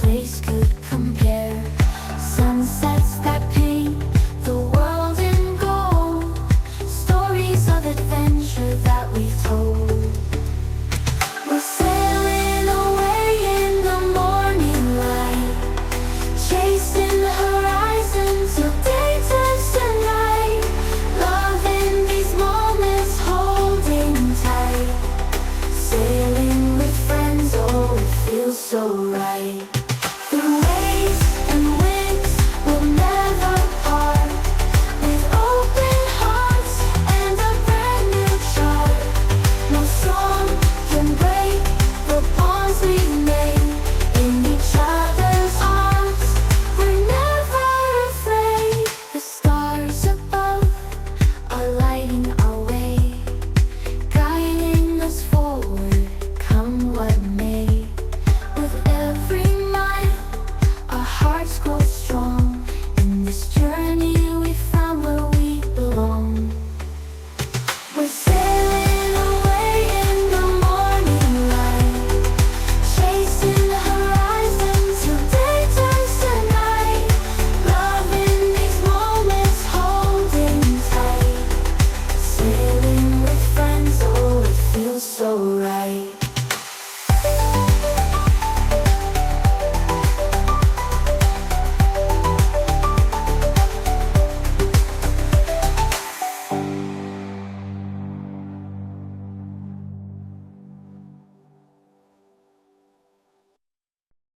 place could compare. Sunsets that paint the world in gold, stories of adventure that we've told. We're sailing away in the morning light, chasing the horizon till day turns to night. Loving these moments, holding tight, sailing with friends, oh it feels so right. The waves